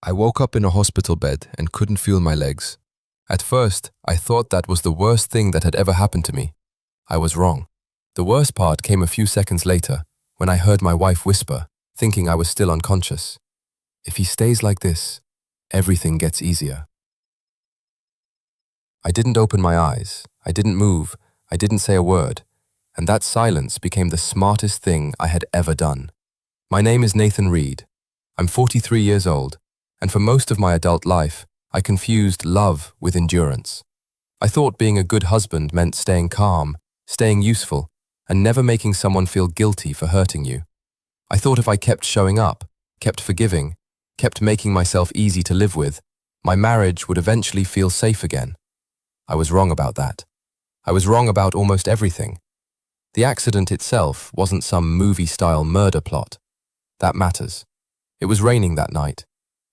I woke up in a hospital bed and couldn't feel my legs. At first, I thought that was the worst thing that had ever happened to me. I was wrong. The worst part came a few seconds later, when I heard my wife whisper, thinking I was still unconscious. If he stays like this, everything gets easier. I didn't open my eyes, I didn't move, I didn't say a word, and that silence became the smartest thing I had ever done. My name is Nathan Reed. I'm 43 years old, and for most of my adult life, I confused love with endurance. I thought being a good husband meant staying calm, staying useful, and never making someone feel guilty for hurting you. I thought if I kept showing up, kept forgiving, kept making myself easy to live with, my marriage would eventually feel safe again. I was wrong about that. I was wrong about almost everything. The accident itself wasn't some movie-style murder plot. That matters. It was raining that night.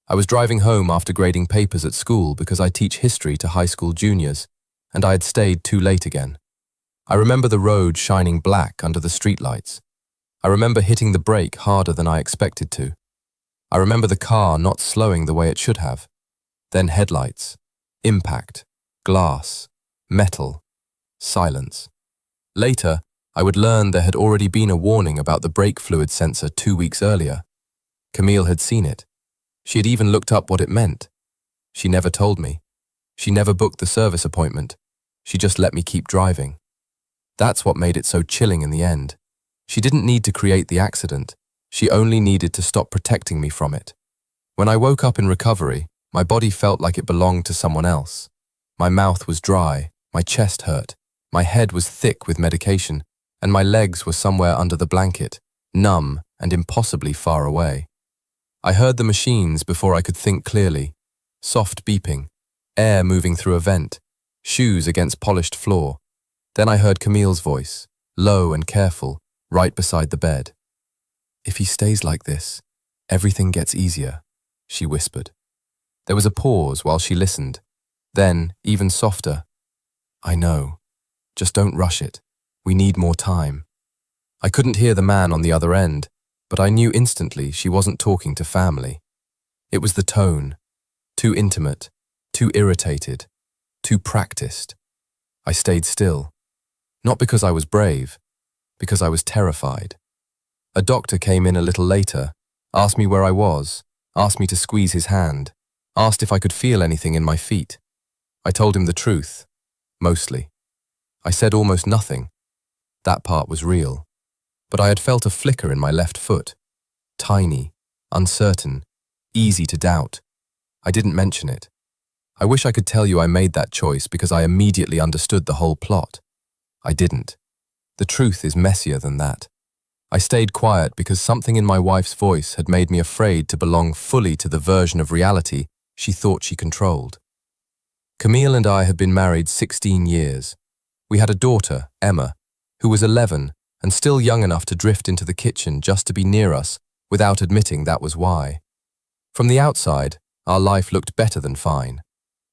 I was driving home after grading papers at school because I teach history to high school juniors, and I had stayed too late again. I remember the road shining black under the streetlights. I remember hitting the brake harder than I expected to. I remember the car not slowing the way it should have. Then headlights, impact, glass, metal, silence. Later, I would learn there had already been a warning about the brake fluid sensor 2 weeks earlier. Camille had seen it. She had even looked up what it meant. She never told me. She never booked the service appointment. She just let me keep driving. That's what made it so chilling in the end. She didn't need to create the accident. She only needed to stop protecting me from it. When I woke up in recovery, my body felt like it belonged to someone else. My mouth was dry, my chest hurt, my head was thick with medication, and my legs were somewhere under the blanket, numb and impossibly far away. I heard the machines before I could think clearly. Soft beeping, air moving through a vent, shoes against polished floor. Then I heard Camille's voice, low and careful, right beside the bed. "If he stays like this, everything gets easier," she whispered. There was a pause while she listened. Then, even softer, "I know. Just don't rush it. We need more time." I couldn't hear the man on the other end, but I knew instantly she wasn't talking to family. It was the tone. Too intimate, too irritated, too practiced. I stayed still. Not because I was brave, because I was terrified. A doctor came in a little later, asked me where I was, asked me to squeeze his hand, asked if I could feel anything in my feet. I told him the truth, mostly. I said almost nothing. That part was real. But I had felt a flicker in my left foot. Tiny, uncertain, easy to doubt. I didn't mention it. I wish I could tell you I made that choice because I immediately understood the whole plot. I didn't. The truth is messier than that. I stayed quiet because something in my wife's voice had made me afraid to belong fully to the version of reality she thought she controlled. Camille and I had been married 16 years. We had a daughter, Emma, who was 11 and still young enough to drift into the kitchen just to be near us without admitting that was why. From the outside, our life looked better than fine.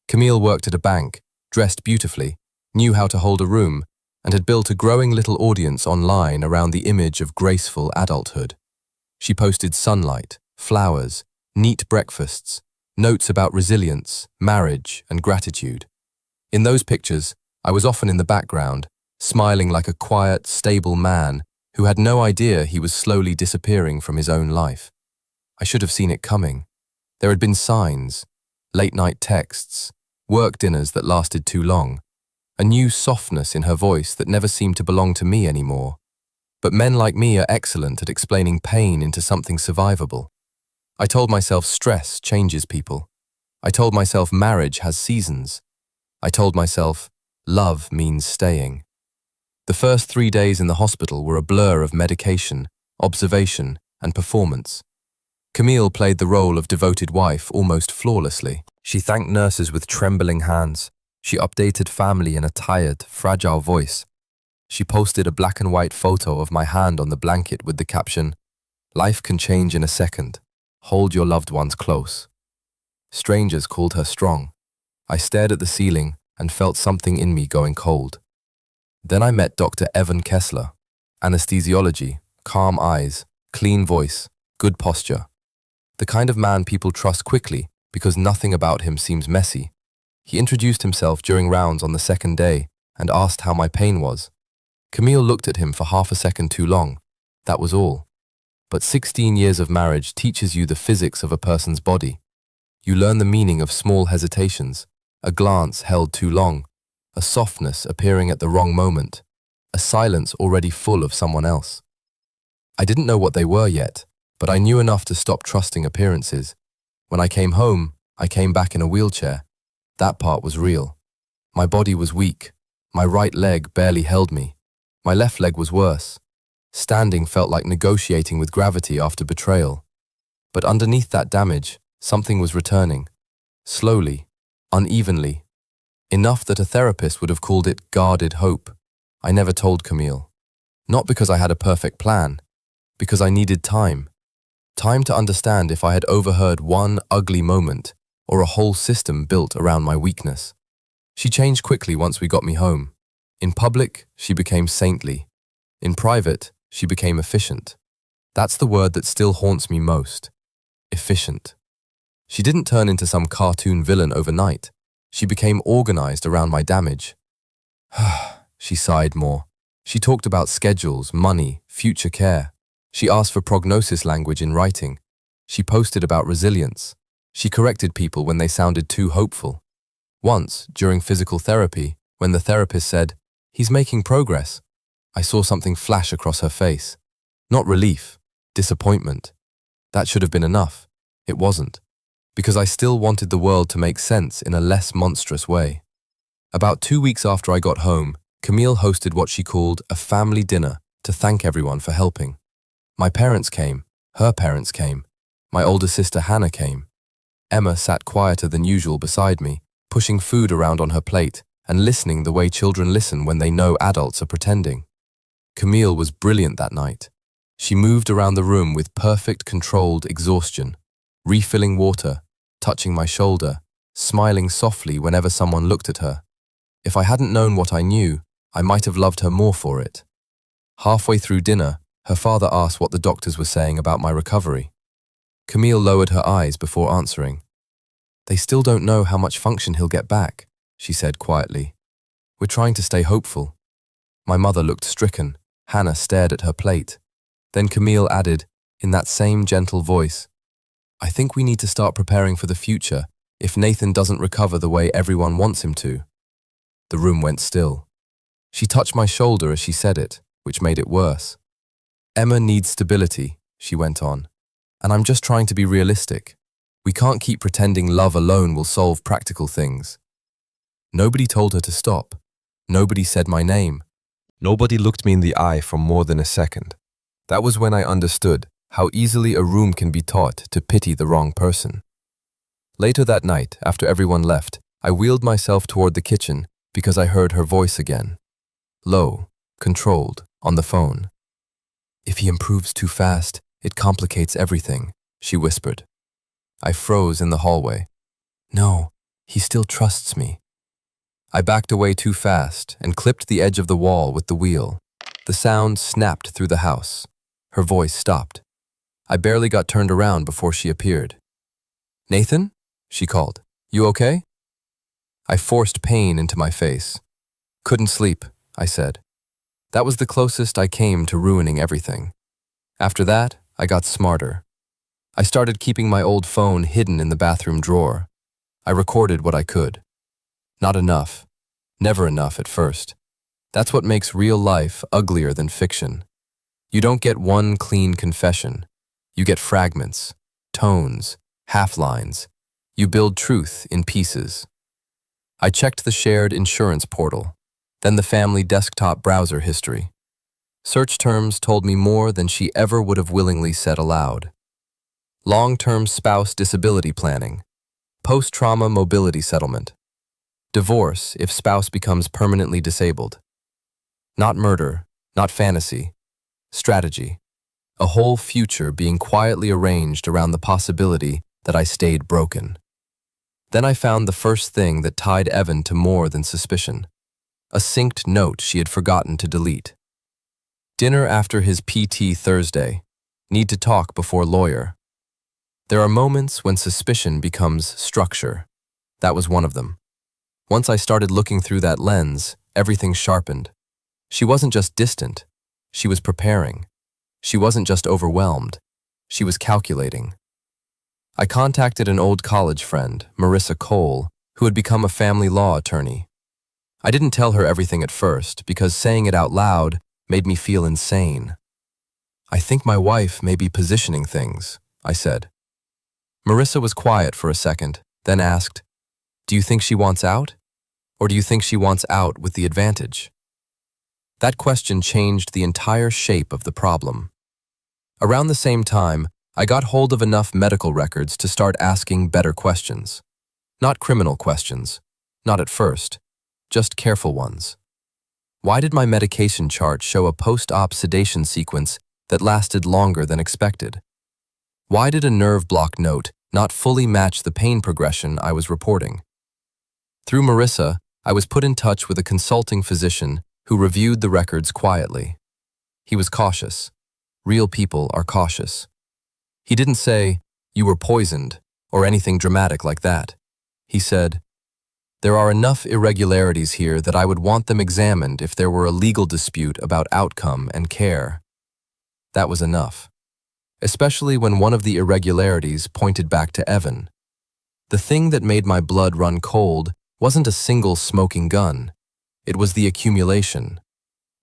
Camille worked at a bank, dressed beautifully, knew how to hold a room, and had built a growing little audience online around the image of graceful adulthood. She posted sunlight, flowers, neat breakfasts, notes about resilience, marriage, and gratitude. In those pictures, I was often in the background, smiling like a quiet, stable man who had no idea he was slowly disappearing from his own life. I should have seen it coming. There had been signs, late-night texts, work dinners that lasted too long, a new softness in her voice that never seemed to belong to me anymore. But men like me are excellent at explaining pain into something survivable. I told myself stress changes people. I told myself marriage has seasons. I told myself love means staying. The first 3 days in the hospital were a blur of medication, observation, and performance. Camille played the role of devoted wife almost flawlessly. She thanked nurses with trembling hands. She updated family in a tired, fragile voice. She posted a black and white photo of my hand on the blanket with the caption, "Life can change in a second. Hold your loved ones close." Strangers called her strong. I stared at the ceiling and felt something in me going cold. Then I met Dr. Evan Kessler. Anesthesiology, calm eyes, clean voice, good posture. The kind of man people trust quickly because nothing about him seems messy. He introduced himself during rounds on the second day and asked how my pain was. Camille looked at him for half a second too long. That was all. But 16 years of marriage teaches you the physics of a person's body. You learn the meaning of small hesitations, a glance held too long, a softness appearing at the wrong moment, a silence already full of someone else. I didn't know what they were yet, but I knew enough to stop trusting appearances. When I came home, I came back in a wheelchair. That part was real. My body was weak. My right leg barely held me. My left leg was worse. Standing felt like negotiating with gravity after betrayal. But underneath that damage, something was returning. Slowly, unevenly. Enough that a therapist would have called it guarded hope. I never told Camille. Not because I had a perfect plan, because I needed time. Time to understand if I had overheard one ugly moment or a whole system built around my weakness. She changed quickly once we got me home. In public, she became saintly. In private, she became efficient. That's the word that still haunts me most. Efficient. She didn't turn into some cartoon villain overnight. She became organized around my damage. She sighed more. She talked about schedules, money, future care. She asked for prognosis language in writing. She posted about resilience. She corrected people when they sounded too hopeful. Once, during physical therapy, when the therapist said, "He's making progress," I saw something flash across her face. Not relief, disappointment. That should have been enough. It wasn't. Because I still wanted the world to make sense in a less monstrous way. About 2 weeks after I got home, Camille hosted what she called a family dinner to thank everyone for helping. My parents came, her parents came, my older sister Hannah came. Emma sat quieter than usual beside me, pushing food around on her plate and listening the way children listen when they know adults are pretending. Camille was brilliant that night. She moved around the room with perfect controlled exhaustion, refilling water, touching my shoulder, smiling softly whenever someone looked at her. If I hadn't known what I knew, I might have loved her more for it. Halfway through dinner, her father asked what the doctors were saying about my recovery. Camille lowered her eyes before answering. "They still don't know how much function he'll get back," she said quietly. "We're trying to stay hopeful." My mother looked stricken. Hannah stared at her plate. Then Camille added, in that same gentle voice, "I think we need to start preparing for the future if Nathan doesn't recover the way everyone wants him to." The room went still. She touched my shoulder as she said it, which made it worse. "Emma needs stability," she went on, "and I'm just trying to be realistic. We can't keep pretending love alone will solve practical things." Nobody told her to stop. Nobody said my name. Nobody looked me in the eye for more than a second. That was when I understood how easily a room can be taught to pity the wrong person. Later that night, after everyone left, I wheeled myself toward the kitchen because I heard her voice again. Low, controlled, on the phone. "If he improves too fast, it complicates everything," she whispered. I froze in the hallway. "No, he still trusts me." I backed away too fast and clipped the edge of the wall with the wheel. The sound snapped through the house. Her voice stopped. I barely got turned around before she appeared. "Nathan?" she called. "You okay?" I forced pain into my face. "Couldn't sleep," I said. That was the closest I came to ruining everything. After that, I got smarter. I started keeping my old phone hidden in the bathroom drawer. I recorded what I could. Not enough. Never enough at first. That's what makes real life uglier than fiction. You don't get one clean confession. You get fragments, tones, half-lines. You build truth in pieces. I checked the shared insurance portal, then the family desktop browser history. Search terms told me more than she ever would have willingly said aloud. Long-term spouse disability planning, post-trauma mobility settlement, divorce if spouse becomes permanently disabled. Not murder, not fantasy, strategy. A whole future being quietly arranged around the possibility that I stayed broken. Then I found the first thing that tied Evan to more than suspicion. A synced note she had forgotten to delete. Dinner after his PT Thursday. Need to talk before lawyer. There are moments when suspicion becomes structure. That was one of them. Once I started looking through that lens, everything sharpened. She wasn't just distant. She was preparing. She wasn't just overwhelmed. She was calculating. I contacted an old college friend, Marissa Cole, who had become a family law attorney. I didn't tell her everything at first because saying it out loud made me feel insane. "I think my wife may be positioning things," I said. Marissa was quiet for a second, then asked, "Do you think she wants out? Or do you think she wants out with the advantage?" That question changed the entire shape of the problem. Around the same time, I got hold of enough medical records to start asking better questions. Not criminal questions, not at first, just careful ones. Why did my medication chart show a post-op sedation sequence that lasted longer than expected? Why did a nerve block note not fully match the pain progression I was reporting? Through Marissa, I was put in touch with a consulting physician who reviewed the records quietly. He was cautious. Real people are cautious. He didn't say, "You were poisoned," or anything dramatic like that. He said, "There are enough irregularities here that I would want them examined if there were a legal dispute about outcome and care." That was enough, especially when one of the irregularities pointed back to Evan. The thing that made my blood run cold wasn't a single smoking gun. It was the accumulation.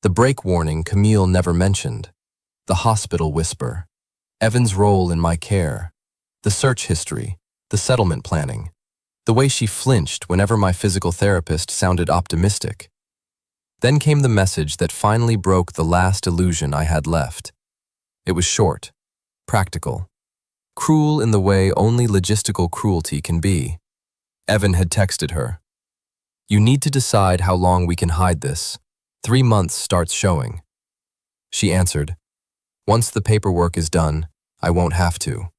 The break warning Camille never mentioned. The hospital whisper. Evan's role in my care. The search history. The settlement planning. The way she flinched whenever my physical therapist sounded optimistic. Then came the message that finally broke the last illusion I had left. It was short, practical, cruel in the way only logistical cruelty can be. Evan had texted her. "You need to decide how long we can hide this. 3 months starts showing." She answered, "Once the paperwork is done, I won't have to."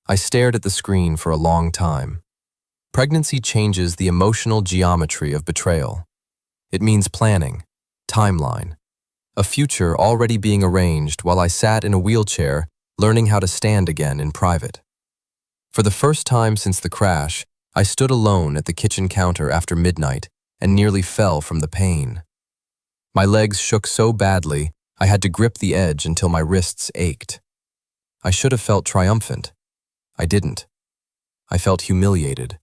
I stared at the screen for a long time. Pregnancy changes the emotional geometry of betrayal. It means planning, timeline, a future already being arranged while I sat in a wheelchair learning how to stand again in private. For the first time since the crash, I stood alone at the kitchen counter after midnight and nearly fell from the pain. My legs shook so badly, I had to grip the edge until my wrists ached. I should have felt triumphant. I didn't. I felt humiliated.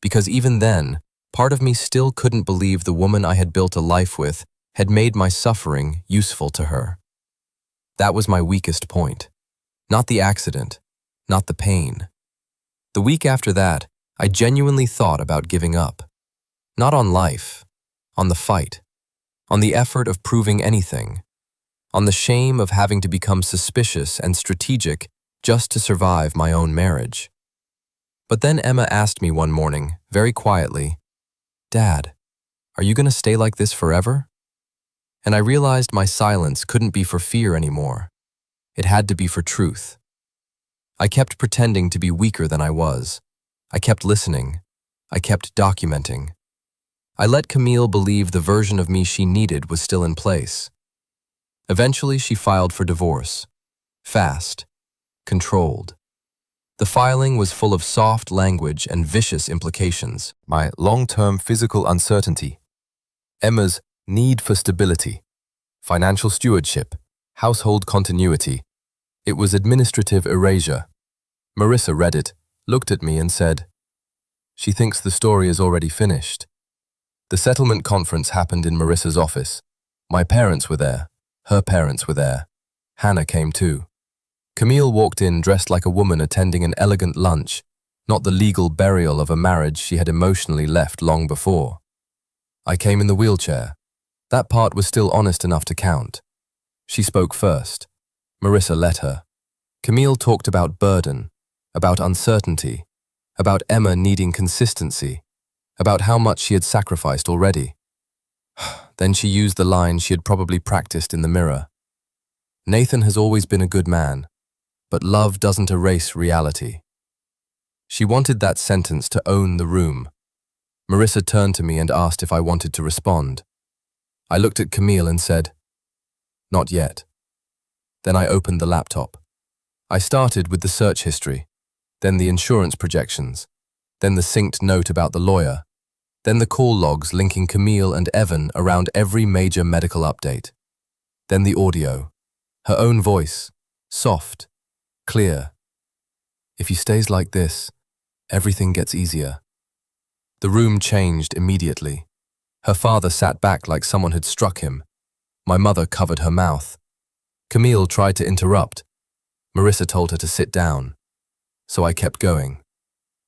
Because even then, part of me still couldn't believe the woman I had built a life with had made my suffering useful to her. That was my weakest point. Not the accident, not the pain. The week after that, I genuinely thought about giving up. Not on life, on the fight, on the effort of proving anything, on the shame of having to become suspicious and strategic just to survive my own marriage. But then Emma asked me one morning, very quietly, "Dad, are you going to stay like this forever?" And I realized my silence couldn't be for fear anymore. It had to be for truth. I kept pretending to be weaker than I was. I kept listening. I kept documenting. I let Camille believe the version of me she needed was still in place. Eventually, she filed for divorce. Fast. Controlled. The filing was full of soft language and vicious implications. My long-term physical uncertainty. Emma's need for stability. Financial stewardship. Household continuity. It was administrative erasure. Marissa read it, looked at me and said, "She thinks the story is already finished." The settlement conference happened in Marissa's office. My parents were there. Her parents were there. Hannah came too. Camille walked in dressed like a woman attending an elegant lunch, not the legal burial of a marriage she had emotionally left long before. I came in the wheelchair. That part was still honest enough to count. She spoke first. Marissa let her. Camille talked about burden, about uncertainty, about Emma needing consistency, about how much she had sacrificed already. Then she used the line she had probably practiced in the mirror. "Nathan has always been a good man, but love doesn't erase reality." She wanted that sentence to own the room. Marissa turned to me and asked if I wanted to respond. I looked at Camille and said, "Not yet." Then I opened the laptop. I started with the search history, then the insurance projections, then the synced note about the lawyer, then the call logs linking Camille and Evan around every major medical update, then the audio, her own voice, soft, clear. If he stays like this, everything gets easier. The room changed immediately. Her father sat back like someone had struck him. My mother covered her mouth. Camille tried to interrupt. Marissa told her to sit down. So I kept going.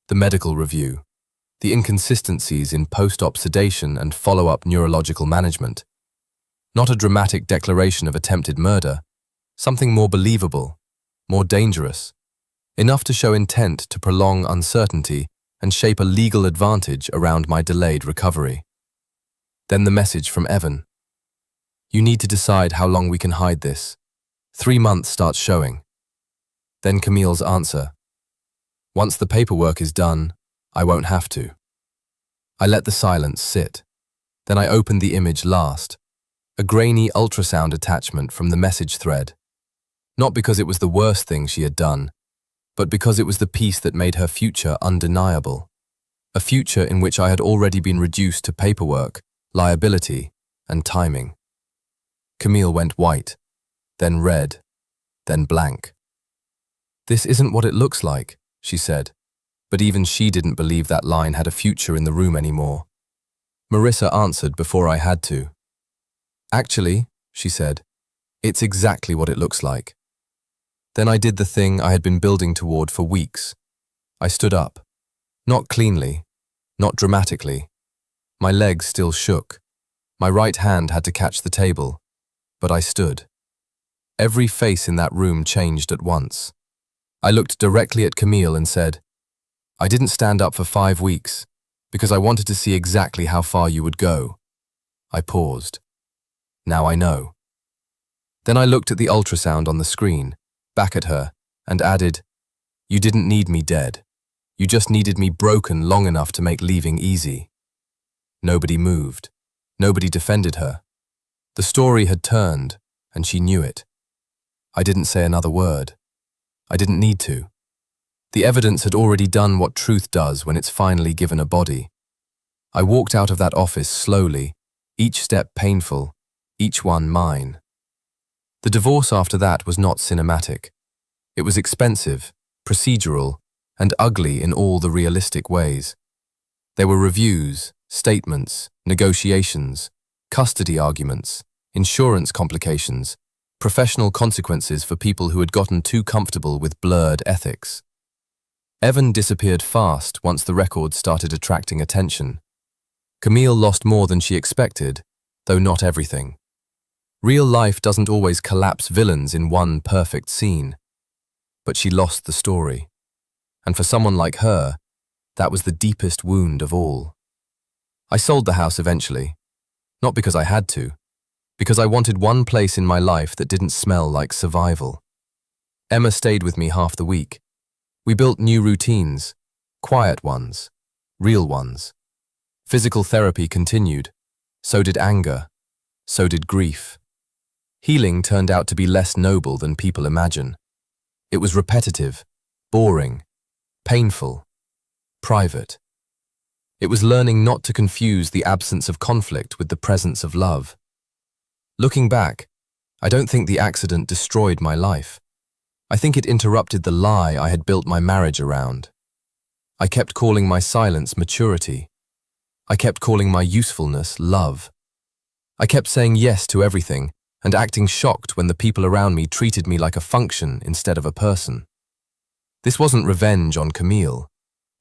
The medical review, the inconsistencies in post-op sedation and follow-up neurological management. Not a dramatic declaration of attempted murder, something more believable, more dangerous, enough to show intent to prolong uncertainty and shape a legal advantage around my delayed recovery. Then the message from Evan. You need to decide how long we can hide this. 3 months starts showing. Then Camille's answer. Once the paperwork is done, I won't have to. I let the silence sit. Then I opened the image last, a grainy ultrasound attachment from the message thread. Not because it was the worst thing she had done, but because it was the piece that made her future undeniable. A future in which I had already been reduced to paperwork, liability, and timing. Camille went white, then red, then blank. This isn't what it looks like, she said, but even she didn't believe that line had a future in the room anymore. Marissa answered before I had to. Actually, she said, it's exactly what it looks like. Then I did the thing I had been building toward for weeks. I stood up. Not cleanly, not dramatically. My legs still shook. My right hand had to catch the table, but I stood. Every face in that room changed at once. I looked directly at Camille and said, I didn't stand up for 5 weeks because I wanted to see exactly how far you would go. I paused. Now I know. Then I looked at the ultrasound on the screen, back at her, and added, you didn't need me dead. You just needed me broken long enough to make leaving easy. Nobody moved. Nobody defended her. The story had turned, and she knew it. I didn't say another word. I didn't need to. The evidence had already done what truth does when it's finally given a body. I walked out of that office slowly, each step painful, each one mine. The divorce after that was not cinematic. It was expensive, procedural, and ugly in all the realistic ways. There were reviews, statements, negotiations, custody arguments, insurance complications, professional consequences for people who had gotten too comfortable with blurred ethics. Evan disappeared fast once the records started attracting attention. Camille lost more than she expected, though not everything. Real life doesn't always collapse villains in one perfect scene. But she lost the story. And for someone like her, that was the deepest wound of all. I sold the house eventually, not because I had to, because I wanted one place in my life that didn't smell like survival. Emma stayed with me half the week. We built new routines, quiet ones, real ones. Physical therapy continued, so did anger, so did grief. Healing turned out to be less noble than people imagine. It was repetitive, boring, painful, private. It was learning not to confuse the absence of conflict with the presence of love. Looking back, I don't think the accident destroyed my life. I think it interrupted the lie I had built my marriage around. I kept calling my silence maturity. I kept calling my usefulness love. I kept saying yes to everything and acting shocked when the people around me treated me like a function instead of a person. This wasn't revenge on Camille.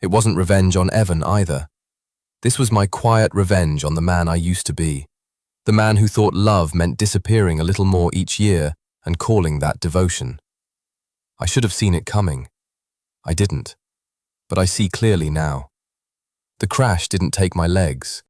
It wasn't revenge on Evan either. This was my quiet revenge on the man I used to be. The man who thought love meant disappearing a little more each year and calling that devotion. I should have seen it coming. I didn't. But I see clearly now. The crash didn't take my legs.